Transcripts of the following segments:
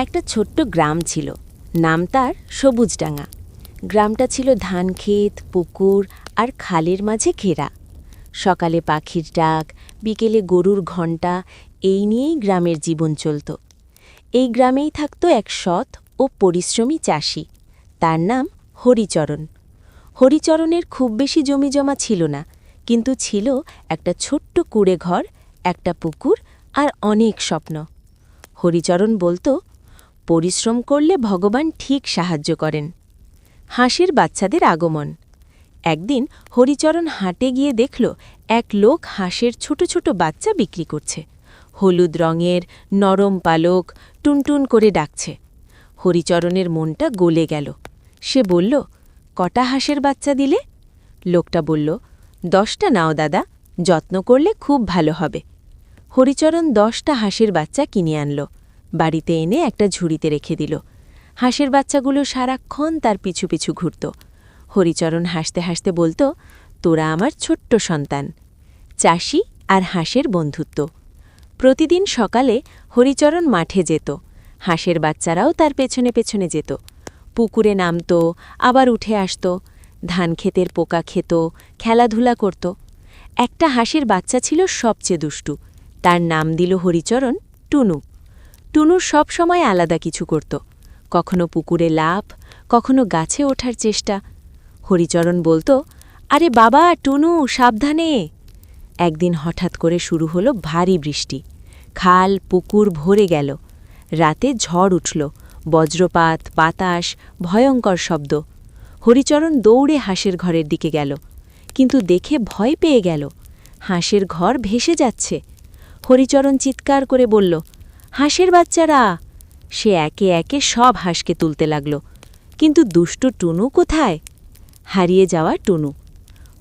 একটা ছোট্ট গ্রাম ছিল। নাম তার সবুজডাঙ্গা। গ্রামটা ছিল ধানক্ষেত, পুকুর আর খালের মাঝে ঘেরা। সকালে পাখির ডাক, বিকেলে গরুর ঘণ্টা, এই নিয়েই গ্রামের জীবন চলত। এই গ্রামেই থাকত এক সৎ ও পরিশ্রমী চাষি। তার নাম হরিচরণ। হরিচরণের খুব বেশি জমিজমা ছিল না, কিন্তু ছিল একটা ছোট্ট কুঁড়ে ঘর, একটা পুকুর আর অনেক স্বপ্ন। হরিচরণ বলতো, পরিশ্রম করলে ভগবান ঠিক সাহায্য করেন। হাঁসের বাচ্চাদের আগমন। একদিন হরিচরণ হাটে গিয়ে দেখল এক লোক হাঁসের ছোট ছোট বাচ্চা বিক্রি করছে। হলুদ রঙের, নরম পালক, টুনটুন করে ডাকছে। হরিচরণের মনটা গলে গেল। সে বলল, কটা হাঁসের বাচ্চা দিলে? লোকটা বলল, 10টা নাও দাদা, যত্ন করলে খুব ভালো হবে। হরিচরণ 10টা হাঁসের বাচ্চা কিনে আনল। বাড়িতে এনে একটা ঝুড়িতে রেখে দিল। হাঁসের বাচ্চাগুলো সারাক্ষণ তার পিছু পিছু ঘুরত। হরিচরণ হাসতে হাসতে বলতো, তোরা আমার ছোট্ট সন্তান। চাষি আর হাঁসের বন্ধুত্ব। প্রতিদিন সকালে হরিচরণ মাঠে যেত। হাঁসের বাচ্চারাও তার পেছনে পেছনে যেত। পুকুরে নামত, আবার উঠে আসত। ধানক্ষেতের পোকা খেত, খেলাধুলা করত। একটা হাঁসের বাচ্চা ছিল সবচেয়ে দুষ্টু। তার নাম দিল হরিচরণ টুনু। টুনুর সব সময় আলাদা কিছু করত। কখনো পুকুরে লাফ, কখনো গাছে ওঠার চেষ্টা। হরিচরণ বলতো, আরে বাবা টুনু, সাবধানে। একদিন হঠাৎ করে শুরু হলো ভারী বৃষ্টি। খাল, পুকুর ভরে গেল। রাতে ঝড় উঠল, বজ্রপাত, বাতাস, ভয়ঙ্কর শব্দ। হরিচরণ দৌড়ে হাঁসের ঘরের দিকে গেল, কিন্তু দেখে ভয় পেয়ে গেল। হাঁসের ঘর ভেসে যাচ্ছে। হরিচরণ চিৎকার করে বলল, হাঁসের বাচ্চারা! সে একে একে সব হাঁসকে তুলতে লাগল। কিন্তু দুষ্ট টুনু কোথায়? হারিয়ে যাওয়া টুনু।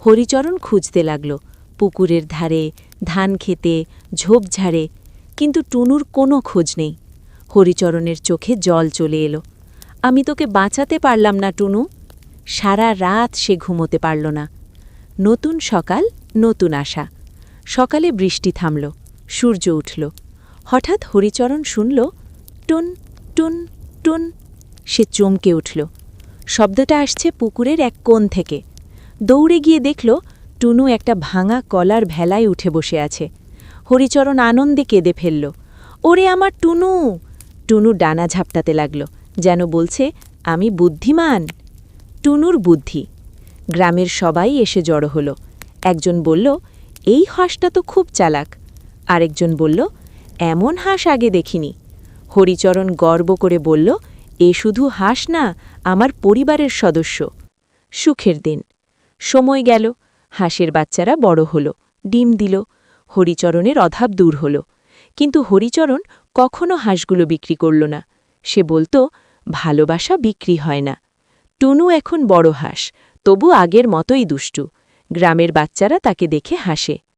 হরিচরণ খুঁজতে লাগল পুকুরের ধারে, ধানক্ষেতে, ঝোপঝাড়ে, কিন্তু টুনুর কোনো খোঁজ নেই। হরিচরণের চোখে জল চলে এলো। আমি তোকে বাঁচাতে পারলাম না টুনু। সারা রাত সে ঘুমোতে পারল না। নতুন সকাল, নতুন আশা। সকালে বৃষ্টি থামল, সূর্য উঠল। হঠাৎ হরিচরণ শুনল, টুন টুন টুন। সে চমকে উঠল। শব্দটা আসছে পুকুরের এক কোণ থেকে। দৌড়ে গিয়ে দেখল টুনু একটা ভাঙা কলার ভেলায় উঠে বসে আছে। হরিচরণ আনন্দে কেঁদে ফেলল, ওরে আমার টুনু! টুনু ডানা ঝাপটাতে লাগল, যেন বলছে, আমি বুদ্ধিমান। টুনুর বুদ্ধি। গ্রামের সবাই এসে জড়ো হল। একজন বলল, এই হাঁসটা তো খুব চালাক। আরেকজন বলল, এমন হাঁস আগে দেখিনি। হরিচরণ গর্ব করে বলল, এ শুধু হাঁস না, আমার পরিবারের সদস্য। সুখের দিন। সময় গেল, হাঁসের বাচ্চারা বড় হল, ডিম দিল। হরিচরণের অভাব দূর হল। কিন্তু হরিচরণ কখনো হাঁসগুলো বিক্রি করল না। সে বলতো, ভালোবাসা বিক্রি হয় না। টুনু এখন বড় হাঁস, তবু আগের মতোই দুষ্টু। গ্রামের বাচ্চারা তাকে দেখে হাসে।